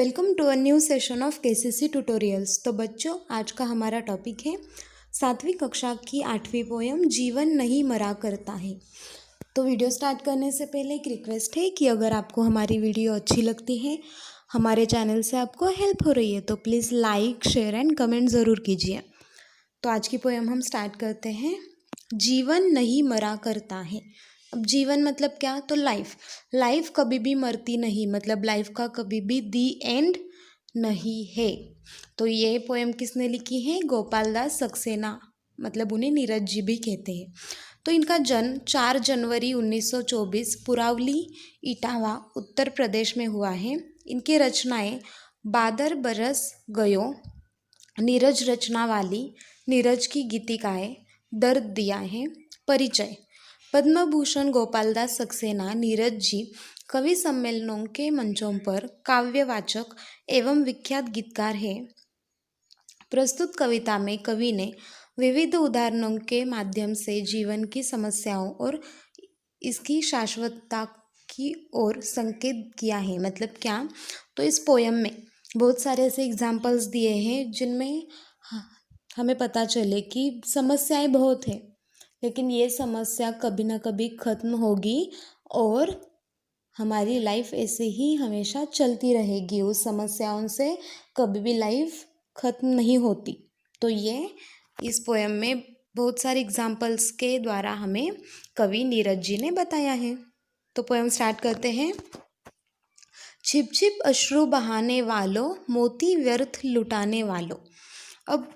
Welcome to a new session of KCC tutorials. तो बच्चों, आज का हमारा टॉपिक है 7वीं कक्षा की 8वीं पोयम जीवन नहीं मरा करता है। तो वीडियो स्टार्ट करने से पहले एक रिक्वेस्ट है कि अगर आपको हमारी वीडियो अच्छी लगती है, हमारे चैनल से आपको हेल्प हो रही है, तो please like, share and comment ज़रूर कीजिए। तो आज की पोयम हम स्टार्ट करते हैं। जीवन नहीं मरा करता है। अब जीवन मतलब क्या? तो लाइफ कभी भी मरती नहीं, मतलब लाइफ का कभी भी दी एंड नहीं है। तो ये पोएम किसने लिखी है? गोपाल दास सक्सेना, मतलब उन्हें नीरज जी भी कहते हैं। तो इनका जन्म 4 जनवरी 1924 पुरावली, इटावा, उत्तर प्रदेश में हुआ है। इनकी रचनाएं बादर बरस गयो, नीरज रचना वाली, नीरज की गीतिकाएं, दर्द दिया है, परिचय। पद्म भूषण गोपालदास सक्सेना नीरज जी कवि सम्मेलनों के मंचों पर काव्यवाचक एवं विख्यात गीतकार हैं। प्रस्तुत कविता में कवि ने विविध उदाहरणों के माध्यम से जीवन की समस्याओं और इसकी शाश्वतता की ओर संकेत किया है। मतलब क्या? तो इस पोयम में बहुत सारे ऐसे एग्जाम्पल्स दिए हैं जिनमें हमें पता चले कि समस्याएं बहुत हैं, लेकिन ये समस्या कभी ना कभी ख़त्म होगी और हमारी लाइफ ऐसे ही हमेशा चलती रहेगी। उस समस्याओं से कभी भी लाइफ ख़त्म नहीं होती। तो ये इस पोएम में बहुत सारे एग्जाम्पल्स के द्वारा हमें कवि नीरज जी ने बताया है। तो पोएम स्टार्ट करते हैं। छिप छिप अश्रु बहाने वालों, मोती व्यर्थ लुटाने वालों। अब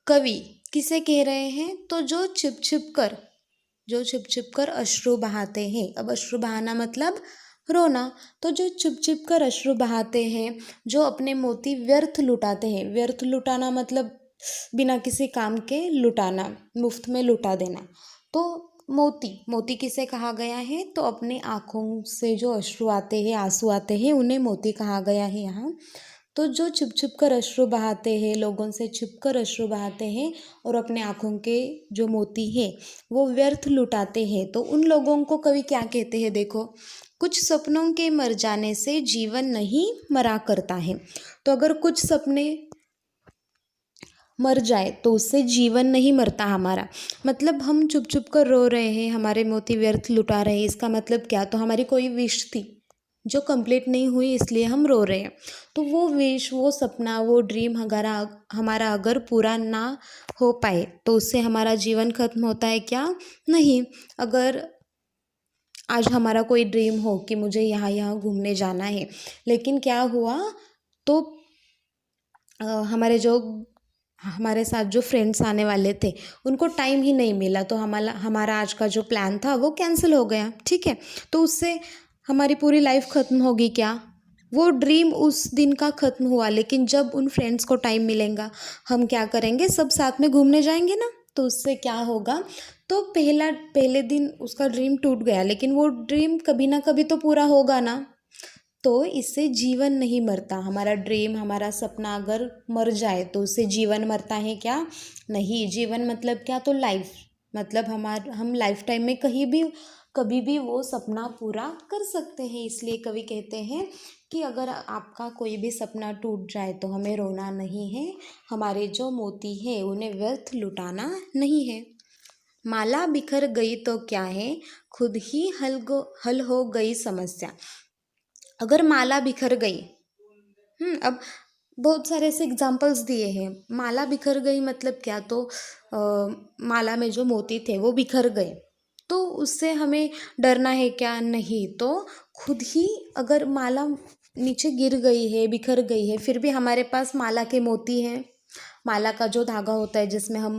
कवि किसे कह रहे हैं? तो जो छिप छिप कर अश्रु बहाते हैं। अब अश्रु बहाना मतलब रोना। तो जो छिप छिप कर अश्रु बहाते हैं, जो अपने मोती व्यर्थ लुटाते हैं। व्यर्थ लुटाना मतलब बिना किसी काम के लुटाना, मुफ्त में लुटा देना। तो मोती किसे कहा गया है? तो अपने आँखों से जो अश्रु आते हैं, आंसू आते हैं, उन्हें मोती कहा गया है यहाँ। तो जो छिप छिप कर अश्रु बहाते हैं, लोगों से छिप कर अश्रु बहाते हैं और अपने आँखों के जो मोती है वो व्यर्थ लुटाते हैं, तो उन लोगों को कवि क्या कहते हैं? देखो, कुछ सपनों के मर जाने से जीवन नहीं मरा करता है। तो अगर कुछ सपने मर जाए तो उससे जीवन नहीं मरता हमारा। मतलब हम चुप चुप कर रो रहे हैं, हमारे मोती व्यर्थ लुटा रहे हैं, इसका मतलब क्या? तो हमारी कोई विश थी जो कंप्लीट नहीं हुई, इसलिए हम रो रहे हैं। तो वो विश, वो सपना, वो ड्रीम हमारा अगर पूरा ना हो पाए तो उससे हमारा जीवन खत्म होता है क्या? नहीं। अगर आज हमारा कोई ड्रीम हो कि मुझे यहाँ घूमने जाना है, लेकिन क्या हुआ? तो हमारे साथ जो फ्रेंड्स आने वाले थे उनको टाइम ही नहीं मिला, तो हमारा आज का जो प्लान था वो कैंसिल हो गया। ठीक है, तो उससे हमारी पूरी लाइफ ख़त्म होगी क्या? वो ड्रीम उस दिन का ख़त्म हुआ, लेकिन जब उन फ्रेंड्स को टाइम मिलेगा, हम क्या करेंगे? सब साथ में घूमने जाएंगे ना। तो उससे क्या होगा? तो पहले दिन उसका ड्रीम टूट गया, लेकिन वो ड्रीम कभी ना कभी तो पूरा होगा ना। तो इससे जीवन नहीं मरता। हमारा ड्रीम, हमारा सपना अगर मर जाए तो उससे जीवन मरता है क्या? नहीं। जीवन मतलब क्या? तो लाइफ, मतलब हम लाइफ टाइम में कभी भी वो सपना पूरा कर सकते हैं। इसलिए कवि कहते हैं कि अगर आपका कोई भी सपना टूट जाए तो हमें रोना नहीं है, हमारे जो मोती है उन्हें व्यर्थ लुटाना नहीं है। माला बिखर गई तो क्या है, खुद ही हल हो गई समस्या। अगर माला बिखर गई, अब बहुत सारे ऐसे एग्जाम्पल्स दिए हैं। माला बिखर गई मतलब क्या? तो माला में जो मोती थे वो बिखर गए, तो उससे हमें डरना है क्या? नहीं। तो खुद ही अगर माला नीचे गिर गई है, बिखर गई है, फिर भी हमारे पास माला के मोती हैं, माला का जो धागा होता है जिसमें हम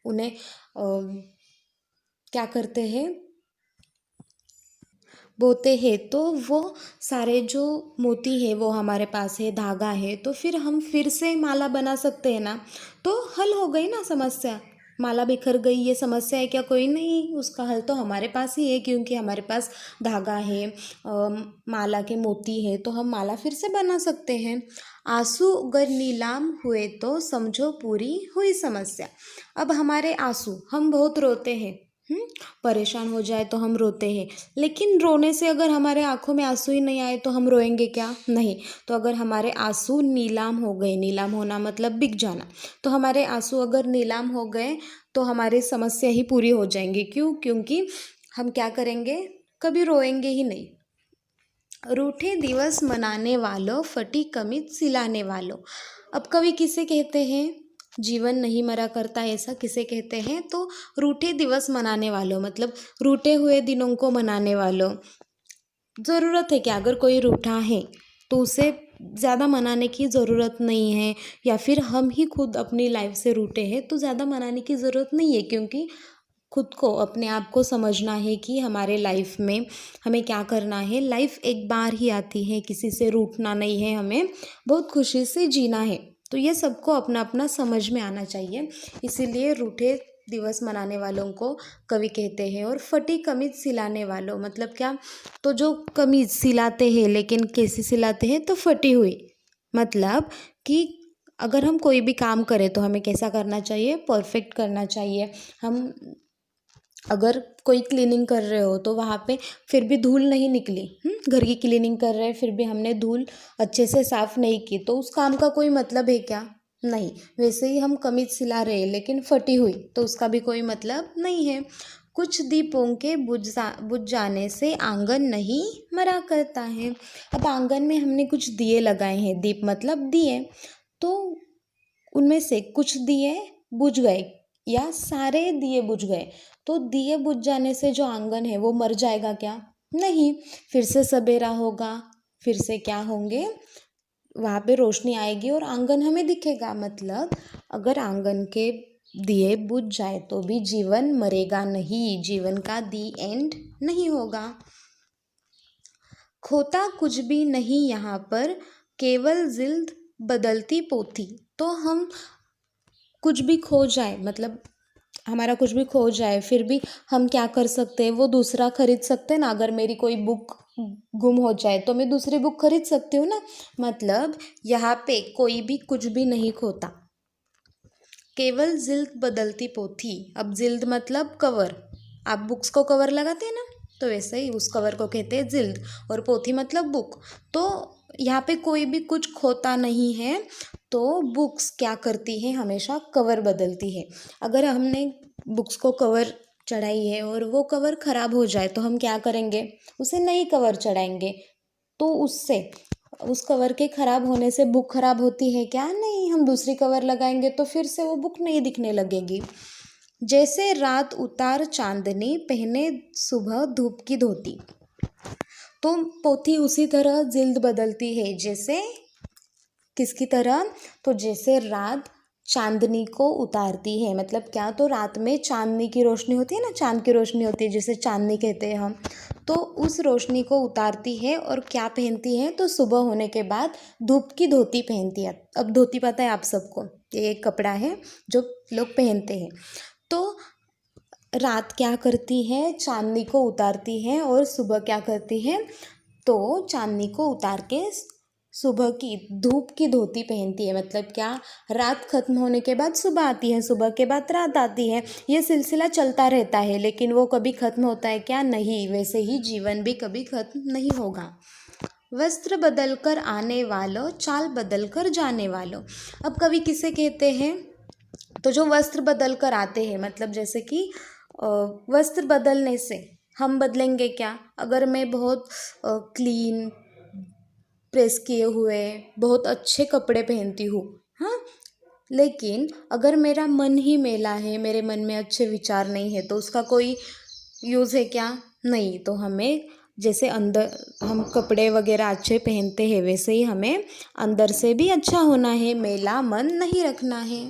उन्हें क्या करते हैं? बोते हैं, तो वो सारे जो मोती है वो हमारे पास है, धागा है, तो फिर हम फिर से माला बना सकते हैं ना। तो हल हो गई ना समस्या। माला बिखर गई, ये समस्या है क्या? कोई नहीं, उसका हल तो हमारे पास ही है, क्योंकि हमारे पास धागा है, माला के मोती है, तो हम माला फिर से बना सकते हैं। आंसू अगर नीलाम हुए तो समझो पूरी हुई समस्या। अब हमारे आंसू, हम बहुत रोते हैं, हम्म, परेशान हो जाए तो हम रोते हैं, लेकिन रोने से अगर हमारे आंखों में आंसू ही नहीं आए तो हम रोएंगे क्या? नहीं। तो अगर हमारे आंसू नीलाम हो गए, नीलाम होना मतलब बिक जाना, तो हमारे आंसू अगर नीलाम हो गए तो हमारी समस्या ही पूरी हो जाएंगी। क्यों? क्योंकि हम क्या करेंगे, कभी रोएंगे ही नहीं। रूठे दिवस मनाने वालों, फटी कमीज सिलाने वालों। अब कवि किसे कहते हैं? जीवन नहीं मरा करता, ऐसा किसे कहते हैं? तो रूठे दिवस मनाने वालों मतलब रूठे हुए दिनों को मनाने वालों। ज़रूरत है कि अगर कोई रूठा है तो उसे ज़्यादा मनाने की ज़रूरत नहीं है, या फिर हम ही खुद अपनी लाइफ से रूठे हैं तो ज़्यादा मनाने की ज़रूरत नहीं है, क्योंकि खुद को, अपने आप को समझना है कि हमारे लाइफ में हमें क्या करना है। लाइफ एक बार ही आती है, किसी से रूठना नहीं है, हमें बहुत खुशी से जीना है। तो ये सबको अपना अपना समझ में आना चाहिए। इसीलिए रूठे दिवस मनाने वालों को कवि कहते हैं। और फटी कमीज सिलाने वालों मतलब क्या? तो जो कमीज सिलाते हैं, लेकिन कैसी सिलाते हैं? तो फटी हुई। मतलब कि अगर हम कोई भी काम करें तो हमें कैसा करना चाहिए? परफेक्ट करना चाहिए। हम अगर कोई क्लीनिंग कर रहे हो तो वहाँ पे फिर भी धूल नहीं निकली, घर की क्लीनिंग कर रहे हैं फिर भी हमने धूल अच्छे से साफ़ नहीं की, तो उस काम का कोई मतलब है क्या? नहीं। वैसे ही हम कमीज सिला रहे हैं लेकिन फटी हुई, तो उसका भी कोई मतलब नहीं है। कुछ दीपों के बुझ जाने से आंगन नहीं मरा करता है। अब आंगन में हमने कुछ दिए लगाए हैं, दीप मतलब दिए, तो उनमें से कुछ दिए बुझ गए या सारे दिए बुझ गए, तो दिए बुझ जाने से जो आंगन है वो मर जाएगा क्या? नहीं। फिर से सवेरा होगा, फिर से क्या होंगे, वहाँ पे रोशनी आएगी और आंगन हमें दिखेगा। मतलब अगर आंगन के दिए बुझ जाए तो भी जीवन मरेगा नहीं, जीवन का दी एंड नहीं होगा। खोता कुछ भी नहीं यहाँ पर, केवल जिल्द बदलती पोथी। तो हम कुछ भी खो जाए, मतलब हमारा कुछ भी खो जाए, फिर भी हम क्या कर सकते हैं? वो दूसरा खरीद सकते हैं ना। अगर मेरी कोई बुक गुम हो जाए तो मैं दूसरी बुक खरीद सकती हूँ ना। मतलब यहाँ पे कोई भी कुछ भी नहीं खोता, केवल जिल्द बदलती पोथी। अब जिल्द मतलब कवर, आप बुक्स को कवर लगाते हैं ना, तो वैसे ही उस कवर को कहते हैं जिल्द, और पोथी मतलब बुक। तो यहाँ पे कोई भी कुछ खोता नहीं है, तो बुक्स क्या करती है? हमेशा कवर बदलती है। अगर हमने बुक्स को कवर चढ़ाई है और वो कवर ख़राब हो जाए तो हम क्या करेंगे? उसे नई कवर चढ़ाएंगे। तो उससे, उस कवर के ख़राब होने से बुक ख़राब होती है क्या? नहीं। हम दूसरी कवर लगाएंगे तो फिर से वो बुक नहीं दिखने लगेगी। जैसे रात उतार चांदनी, पहने सुबह धूप की धोती। तो पोथी उसी तरह जिल्द बदलती है, जैसे किसकी तरह? तो जैसे रात चांदनी को उतारती है, मतलब क्या? तो रात में चांदनी की रोशनी होती है ना, चांद की रोशनी होती है जिसे चांदनी कहते हैं हम। तो उस रोशनी को उतारती है और क्या पहनती है? तो सुबह होने के बाद धूप की धोती पहनती है। अब धोती पता है आप सबको, ये एक कपड़ा है जो लोग पहनते हैं। तो रात क्या करती है? चांदनी को उतारती है, और सुबह क्या करती है? तो चांदनी को उतार के सुबह की धूप की धोती पहनती है। मतलब क्या? रात खत्म होने के बाद सुबह आती है, सुबह के बाद रात आती है, ये सिलसिला चलता रहता है, लेकिन वो कभी खत्म होता है क्या? नहीं। वैसे ही जीवन भी कभी खत्म नहीं होगा। वस्त्र बदल कर आने वालों, चाल बदल कर जाने वालों। अब कवि किसे कहते हैं? तो जो वस्त्र बदल कर आते हैं, मतलब जैसे कि वस्त्र बदलने से हम बदलेंगे क्या? अगर मैं बहुत क्लीन, प्रेस किए हुए, बहुत अच्छे कपड़े पहनती हूँ, हाँ, लेकिन अगर मेरा मन ही मैला है, मेरे मन में अच्छे विचार नहीं है, तो उसका कोई यूज़ है क्या? नहीं। तो हमें जैसे अंदर हम कपड़े वगैरह अच्छे पहनते हैं, वैसे ही हमें अंदर से भी अच्छा होना है, मैला मन नहीं रखना है।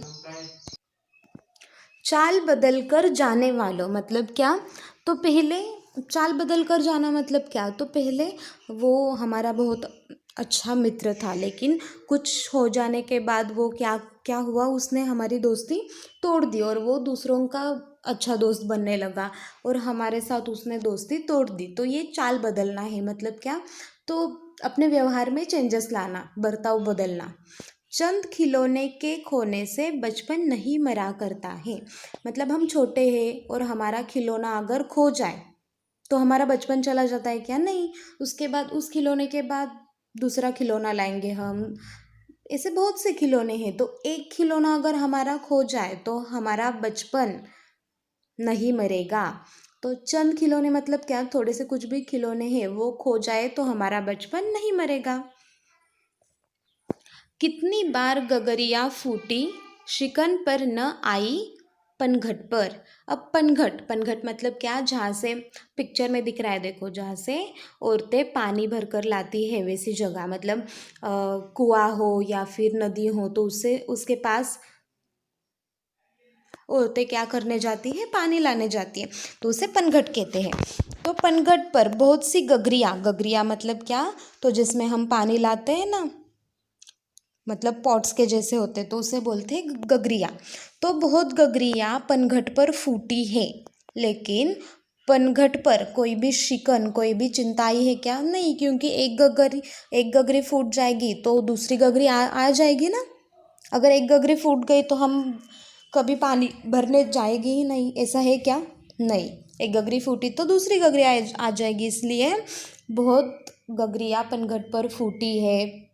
चाल बदल कर जाने वालों मतलब क्या? तो पहले चाल बदल कर जाना मतलब क्या? तो पहले वो हमारा बहुत अच्छा मित्र था, लेकिन कुछ हो जाने के बाद वो क्या क्या हुआ, उसने हमारी दोस्ती तोड़ दी और वो दूसरों का अच्छा दोस्त बनने लगा, और हमारे साथ उसने दोस्ती तोड़ दी। तो ये चाल बदलना है। मतलब क्या? तो अपने व्यवहार में चेंजेस लाना, बर्ताव बदलना। चंद खिलौने के खोने से बचपन नहीं मरा करता है। मतलब हम छोटे हैं और हमारा खिलौना अगर खो जाए तो हमारा बचपन चला जाता है क्या? नहीं। उसके बाद उस खिलौने के बाद दूसरा खिलौना लाएंगे हम। ऐसे बहुत से खिलौने हैं, तो एक खिलौना अगर हमारा खो जाए तो हमारा बचपन नहीं मरेगा। तो चंद खिलौने मतलब क्या? थोड़े से कुछ भी खिलौने हैं वो खो जाए तो हमारा बचपन नहीं मरेगा। कितनी बार गगरिया फूटी, शिकन पर न आई पनघट पर। अब पनघट, पनघट मतलब क्या? जहाँ से पिक्चर में दिख रहा है देखो, जहाँ से औरतें पानी भर कर लाती है वैसी जगह, मतलब कुआं हो या फिर नदी हो तो उससे उसके पास औरतें क्या करने जाती है? पानी लाने जाती है, तो उसे पनघट कहते हैं। तो पनघट पर बहुत सी गगरिया, गगरिया मतलब क्या? तो जिसमें हम पानी लाते हैं ना, मतलब पॉट्स के जैसे होते, तो उसे बोलते हैं गगरिया। तो बहुत गगरिया पनघट पर फूटी है, लेकिन पनघट पर कोई भी शिकन, कोई भी चिंताई है क्या? नहीं, क्योंकि एक गगरी फूट जाएगी तो दूसरी गगरी आ जाएगी ना। अगर एक गगरी फूट गई तो हम कभी पानी भरने जाएगी ही नहीं, ऐसा है क्या? नहीं। एक गगरी फूटी तो दूसरी गगरी आ जाएगी, इसलिए बहुत गगरिया पनघट पर फूटी है।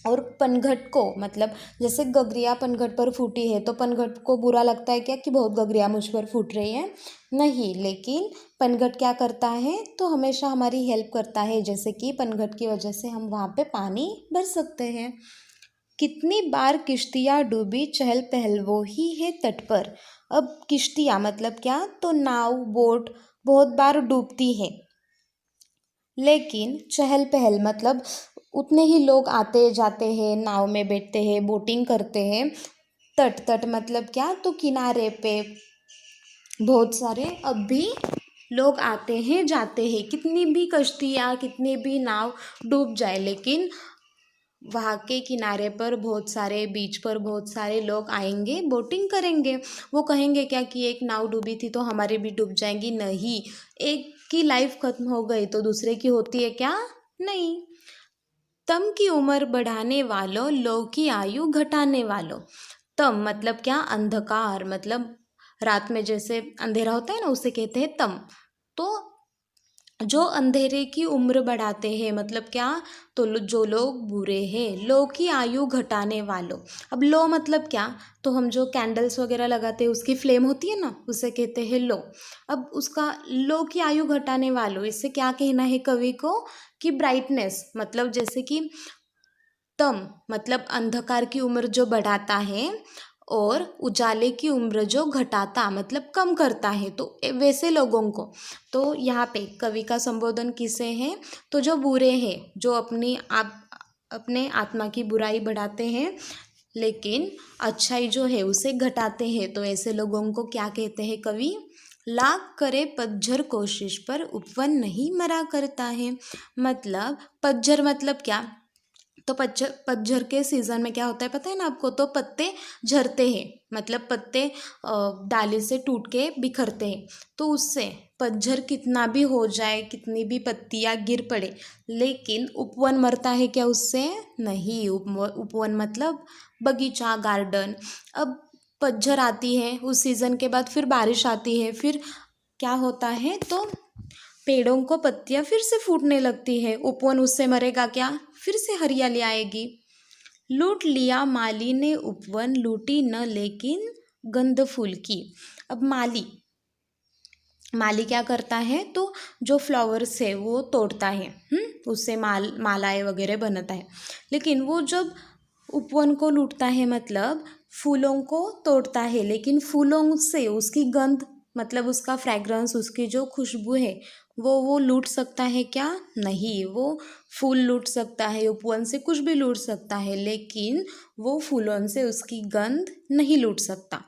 और पनघट को, मतलब जैसे गगरिया पनघट पर फूटी है तो पनघट को बुरा लगता है क्या कि बहुत गगरिया मुझ पर फूट रही है? नहीं, लेकिन पनघट क्या करता है? तो हमेशा हमारी हेल्प करता है, जैसे कि पनघट की वजह से हम वहाँ पे पानी भर सकते हैं। कितनी बार किश्तियाँ डूबी, चहल पहल वो ही है तट पर। अब किश्तियाँ मतलब क्या? तो नाव, बोट बहुत बार डूबती है, लेकिन चहल पहल मतलब उतने ही लोग आते जाते हैं, नाव में बैठते हैं, बोटिंग करते हैं। तट, तट मतलब क्या? तो किनारे पे बहुत सारे अब भी लोग आते हैं जाते हैं। कितनी भी कश्तियाँ, कितनी भी नाव डूब जाए, लेकिन वहाँ के किनारे पर बहुत सारे, बीच पर बहुत सारे लोग आएंगे, बोटिंग करेंगे। वो कहेंगे क्या कि एक नाव डूबी थी तो हमारी भी डूब जाएंगी? नहीं। एक की लाइफ खत्म हो गई तो दूसरे की होती है क्या? नहीं। तम की उम्र बढ़ाने वालों, लो की आयु घटाने वालों। तम मतलब क्या? अंधकार, मतलब रात में जैसे अंधेरा होता है ना, उसे कहते हैं तम। तो जो अंधेरे की उम्र बढ़ाते हैं मतलब क्या? तो जो लोग बुरे हैं। लो की आयु घटाने वालों। अब लो मतलब क्या? तो हम जो कैंडल्स वगैरह लगाते हैं उसकी फ्लेम होती है ना, उसे कहते हैं लो। अब उसका लो की आयु घटाने वालों, इससे क्या कहना है कवि को? कि ब्राइटनेस, मतलब जैसे कि तम मतलब अंधकार की उम्र जो बढ़ाता है, और उजाले की उम्र जो घटाता मतलब कम करता है, तो वैसे लोगों को। तो यहाँ पे कवि का संबोधन किसे है? तो जो बुरे हैं, जो अपने आत्मा की बुराई बढ़ाते हैं लेकिन अच्छाई जो है उसे घटाते हैं, तो ऐसे लोगों को क्या कहते हैं कवि? लाख करे पतझर कोशिश पर उपवन नहीं मरा करता है। मतलब पतझर मतलब क्या? तो पतझर के सीज़न में क्या होता है पता है ना आपको? तो पत्ते झरते हैं, मतलब पत्ते डाली से टूट के बिखरते हैं। तो उससे पतझर कितना भी हो जाए, कितनी भी पत्तियां गिर पड़े, लेकिन उपवन मरता है क्या उससे? नहीं। उपवन मतलब बगीचा, गार्डन। अब पतझर आती है, उस सीज़न के बाद फिर बारिश आती है, फिर क्या होता है? तो पेड़ों को पत्तियां फिर से फूटने लगती है। उपवन उससे मरेगा क्या? फिर से हरियाली आएगी। लूट लिया माली ने उपवन, लूटी न लेकिन गंध फूल की। अब माली, माली क्या करता है? तो जो फ्लावर्स है वो तोड़ता है, उससे मालाएं वगैरह बनता है। लेकिन वो जब उपवन को लूटता है मतलब फूलों को तोड़ता है, लेकिन फूलों से उसकी गंध, मतलब उसका फ्रेग्रेंस, उसकी जो खुशबू है वो लूट सकता है क्या? नहीं। वो फूल लूट सकता है, उपवन से कुछ भी लूट सकता है, लेकिन वो फूलों से उसकी गंध नहीं लूट सकता।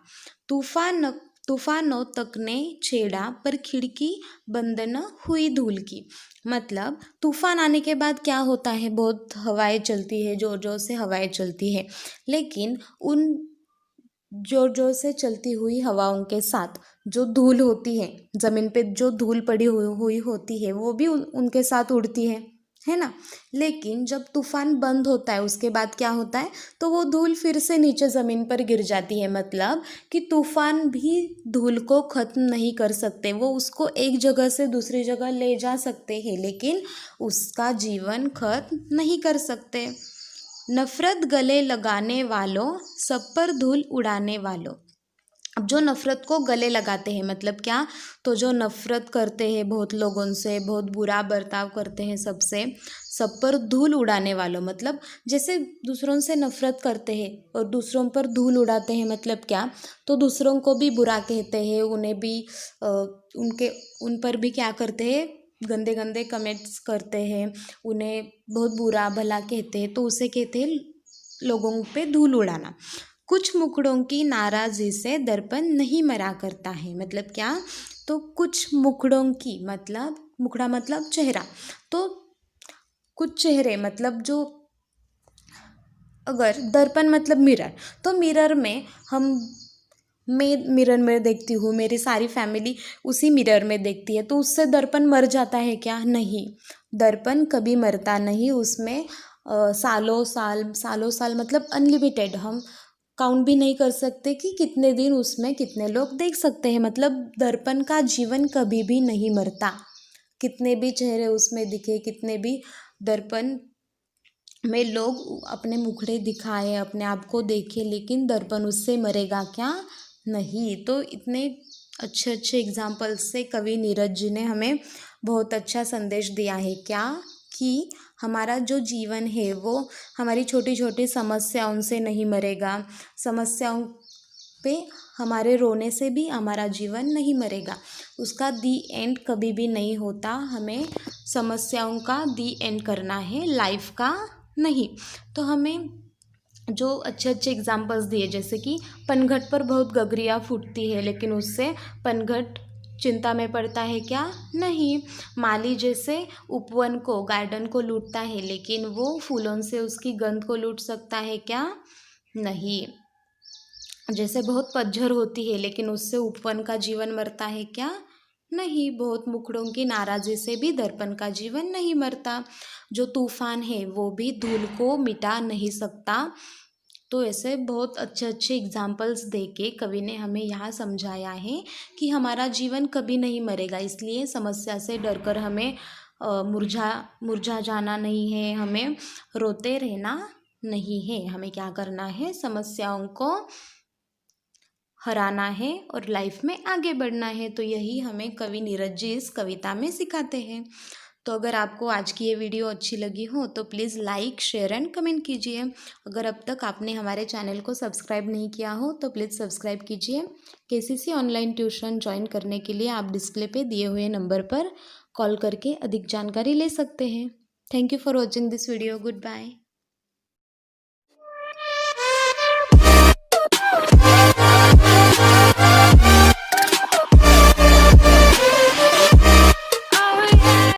तूफान तूफानों तक ने छेड़ा पर खिड़की बंद न हुई धूल की। मतलब तूफान आने के बाद क्या होता है? बहुत हवाएं चलती है, जोर जोर से हवाएं चलती है, लेकिन उन जोर जोर से चलती हुई हवाओं के साथ जो धूल होती है, ज़मीन पे जो धूल पड़ी हुई होती है वो भी उनके साथ उड़ती है। है ना। लेकिन जब तूफान बंद होता है उसके बाद क्या होता है, तो वो धूल फिर से नीचे ज़मीन पर गिर जाती है। मतलब कि तूफान भी धूल को ख़त्म नहीं कर सकते, वो उसको एक जगह से दूसरी जगह ले जा सकते हैं, लेकिन उसका जीवन ख़त्म नहीं कर सकते। नफ़रत गले लगाने वालों, सब पर धूल उड़ाने वालों। अब जो नफ़रत को गले लगाते हैं मतलब क्या, तो जो नफ़रत करते हैं बहुत लोगों से, बहुत बुरा बर्ताव करते हैं सबसे, सब पर धूल उड़ाने वालों मतलब जैसे दूसरों से नफ़रत करते हैं और दूसरों पर धूल उड़ाते हैं मतलब क्या, तो दूसरों को भी बुरा कहते हैं, उन्हें भी उन पर भी क्या करते हैं, गंदे गंदे कमेंट्स करते हैं, उन्हें बहुत बुरा भला कहते हैं, तो उसे कहते हैं लोगों पे धूल उड़ाना। कुछ मुखड़ों की नाराज़ी से दर्पण नहीं मरा करता है। मतलब क्या, तो कुछ मुखड़ों की मतलब मुखड़ा मतलब चेहरा, तो कुछ चेहरे मतलब जो, अगर दर्पण मतलब मिरर, तो मिरर में मैं मिरर में देखती हूँ, मेरी सारी फैमिली उसी मिरर में देखती है, तो उससे दर्पण मर जाता है क्या? नहीं, दर्पण कभी मरता नहीं। उसमें सालों साल मतलब अनलिमिटेड, हम काउंट भी नहीं कर सकते कि कितने दिन उसमें कितने लोग देख सकते हैं। मतलब दर्पण का जीवन कभी भी नहीं मरता, कितने भी चेहरे उसमें दिखे, कितने भी दर्पण में लोग अपने मुखड़े दिखाए, अपने आप को देखे, लेकिन दर्पण उससे मरेगा क्या? नहीं। तो इतने अच्छे अच्छे एग्जाम्पल्स से कवि नीरज जी ने हमें बहुत अच्छा संदेश दिया है। क्या कि हमारा जो जीवन है वो हमारी छोटी छोटी समस्याओं से नहीं मरेगा, समस्याओं पे हमारे रोने से भी हमारा जीवन नहीं मरेगा, उसका दी एंड कभी भी नहीं होता। हमें समस्याओं का दी एंड करना है, लाइफ का नहीं। तो हमें जो अच्छे अच्छे एग्जाम्पल्स दिए, जैसे कि पनघट पर बहुत गगरिया फूटती है, लेकिन उससे पनघट चिंता में पड़ता है क्या? नहीं। माली जैसे उपवन को, गार्डन को लूटता है, लेकिन वो फूलों से उसकी गंध को लूट सकता है क्या? नहीं। जैसे बहुत पतझड़ होती है, लेकिन उससे उपवन का जीवन मरता है क्या? नहीं। बहुत मुखड़ों की नाराज़ी से भी दर्पण का जीवन नहीं मरता। जो तूफान है वो भी धूल को मिटा नहीं सकता। तो ऐसे बहुत अच्छे अच्छे एग्जाम्पल्स दे के कवि ने हमें यहाँ समझाया है कि हमारा जीवन कभी नहीं मरेगा, इसलिए समस्या से डरकर हमें मुरझा जाना नहीं है, हमें रोते रहना नहीं है। हमें क्या करना है, समस्याओं को हराना है और लाइफ में आगे बढ़ना है। तो यही हमें कवि नीरज जी इस कविता में सिखाते हैं। तो अगर आपको आज की ये वीडियो अच्छी लगी हो तो please like, share and comment कीजिए। अगर अब तक आपने हमारे चैनल को सब्सक्राइब नहीं किया हो तो प्लीज़ सब्सक्राइब कीजिए। केसीसी ऑनलाइन ट्यूशन ज्वाइन करने के लिए आप डिस्प्ले पे दिए हुए नंबर पर कॉल करके अधिक जानकारी ले सकते हैं। Thank you for watching this video. Good bye.